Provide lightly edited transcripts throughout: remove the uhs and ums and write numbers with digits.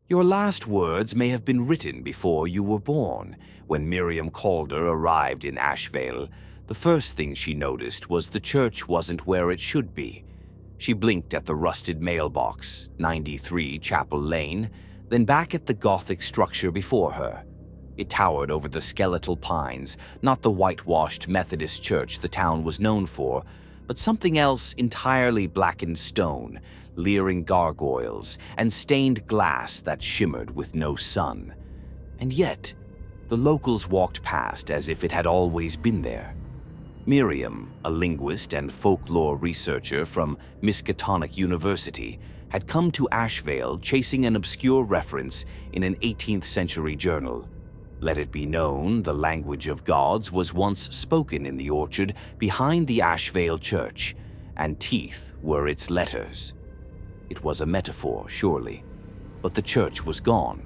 Your last words may have been written before you were born. When Miriam Calder arrived in Ashvale, the first thing she noticed was the church wasn't where it should be. She blinked at the rusted mailbox, 93 Chapel Lane, then back at the Gothic structure before her. It towered over the skeletal pines, not the whitewashed Methodist church the town was known for, but something else entirely blackened stone, leering gargoyles, and stained glass that shimmered with no sun. And yet, the locals walked past as if it had always been there. Miriam, a linguist and folklore researcher from Miskatonic University, had come to Ashvale chasing an obscure reference in an 18th century journal. Let it be known, the language of gods was once spoken in the orchard behind the Ashvale Church, and teeth were its letters. It was a metaphor, surely, but the church was gone,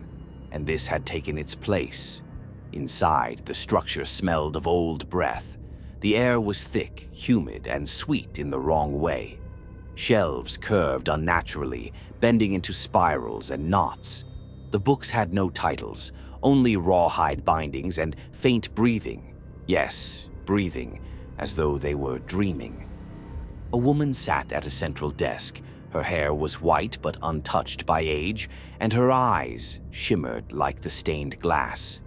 and this had taken its place. Inside, the structure smelled of old breath. The air was thick, humid, and sweet in the wrong way. Shelves curved unnaturally, bending into spirals and knots. The books had no titles, only rawhide bindings and faint breathing. Yes, breathing, as though they were dreaming. A woman sat at a central desk. Her hair was white but untouched by age, and her eyes shimmered like the stained glass.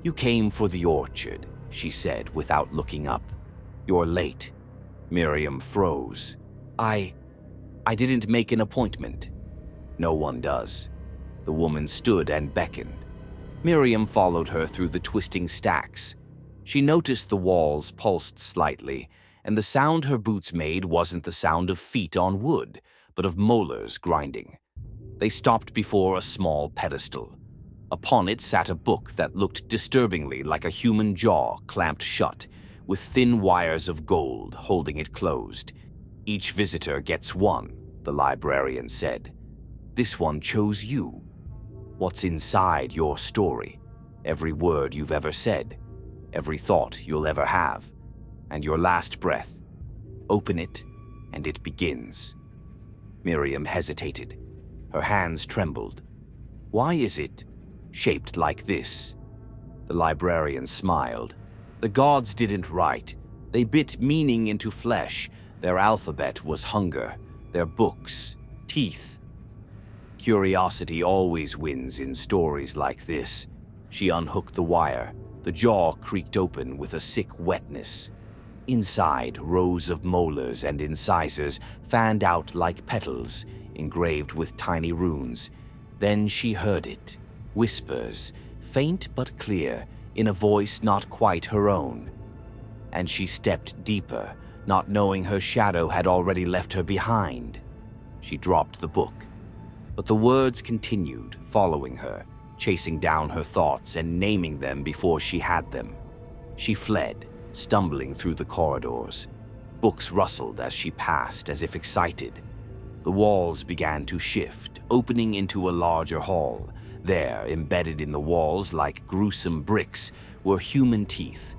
"You came for the orchard," she said without looking up. "You're late." Miriam froze. I didn't make an appointment." "No one does." The woman stood and beckoned. Miriam followed her through the twisting stacks. She noticed the walls pulsed slightly, and the sound her boots made wasn't the sound of feet on wood, but of molars grinding. They stopped before a small pedestal. Upon it sat a book that looked disturbingly like a human jaw clamped shut, with thin wires of gold holding it closed. "Each visitor gets one," the librarian said. "This one chose you. What's inside your story? Every word you've ever said, every thought you'll ever have, and your last breath. Open it, and it begins." Miriam hesitated. Her hands trembled. "Why is it shaped like this?" The librarian smiled. "The gods didn't write. They bit meaning into flesh. Their alphabet was hunger, their books, teeth. Curiosity always wins in stories like this." She unhooked the wire. The jaw creaked open with a sick wetness. Inside, rows of molars and incisors fanned out like petals, engraved with tiny runes. Then she heard it. Whispers, faint but clear, in a voice not quite her own. And she stepped deeper, not knowing her shadow had already left her behind. She dropped the book. But the words continued, following her, chasing down her thoughts and naming them before she had them. She fled, stumbling through the corridors. Books rustled as she passed, as if excited. The walls began to shift, opening into a larger hall. There, embedded in the walls like gruesome bricks, were human teeth.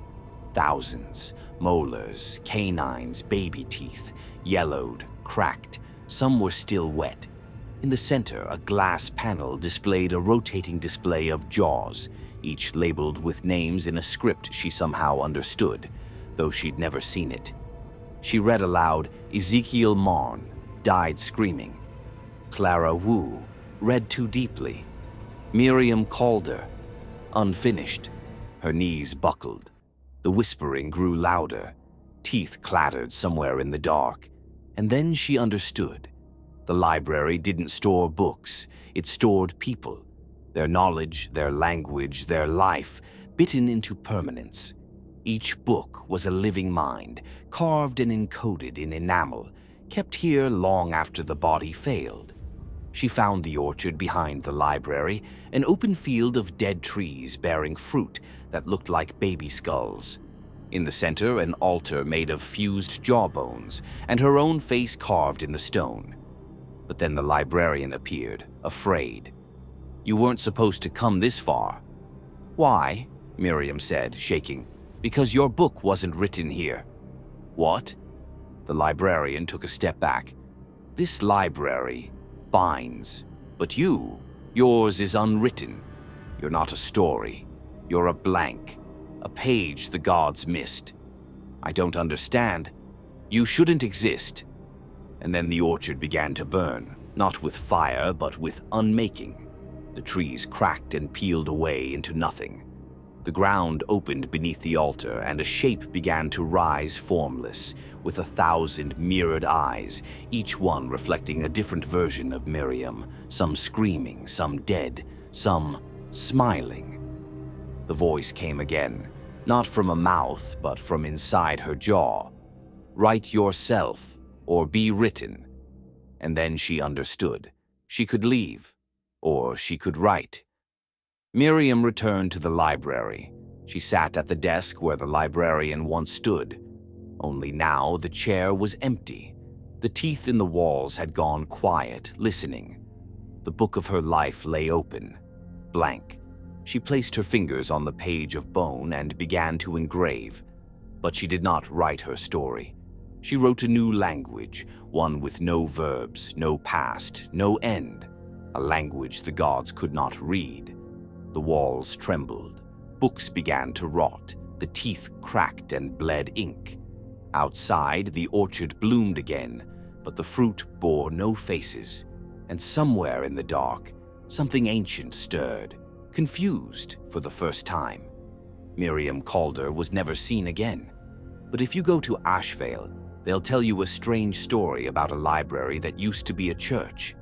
Thousands, molars, canines, baby teeth, yellowed, cracked. Some were still wet. In the center, a glass panel displayed a rotating display of jaws, each labeled with names in a script she somehow understood, though she'd never seen it. She read aloud, "Ezekiel Marn, died screaming. Clara Wu, read too deeply. Miriam Calder, unfinished." Her knees buckled. The whispering grew louder. Teeth clattered somewhere in the dark. And then she understood. The library didn't store books. It stored people. Their knowledge, their language, their life, bitten into permanence. Each book was a living mind, carved and encoded in enamel, kept here long after the body failed. She found the orchard behind the library, an open field of dead trees bearing fruit that looked like baby skulls. In the center, an altar made of fused jawbones, and her own face carved in the stone. But then the librarian appeared, afraid. "You weren't supposed to come this far." "Why?" Miriam said, shaking. "Because your book wasn't written here." "What?" The librarian took a step back. "This library binds, but you Yours is unwritten. You're not a story. You're a blank, a page the gods missed. I don't understand. You shouldn't exist." And then the orchard began to burn, not with fire, but with unmaking. The trees cracked and peeled away into nothing. The ground opened beneath the altar, and a shape began to rise formless, with 1,000 mirrored eyes, each one reflecting a different version of Miriam, some screaming, some dead, some smiling. The voice came again, not from a mouth, but from inside her jaw. "Write yourself, or be written." And then she understood. She could leave, or she could write. Miriam returned to the library. She sat at the desk where the librarian once stood. Only now the chair was empty. The teeth in the walls had gone quiet, listening. The book of her life lay open, blank. She placed her fingers on the page of bone and began to engrave. But she did not write her story. She wrote a new language, one with no verbs, no past, no end. A language the gods could not read. The walls trembled. Books began to rot. The teeth cracked and bled ink. Outside, the orchard bloomed again, but the fruit bore no faces. And somewhere in the dark, something ancient stirred, confused for the first time. Miriam Calder was never seen again. But if you go to Ashvale, they'll tell you a strange story about a library that used to be a church.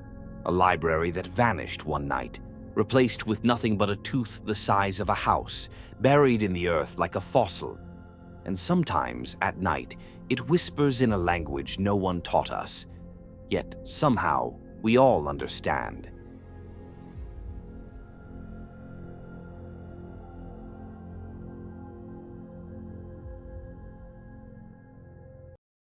A library that vanished one night, replaced with nothing but a tooth the size of a house, buried in the earth like a fossil. And sometimes, at night, it whispers in a language no one taught us. Yet, somehow, we all understand.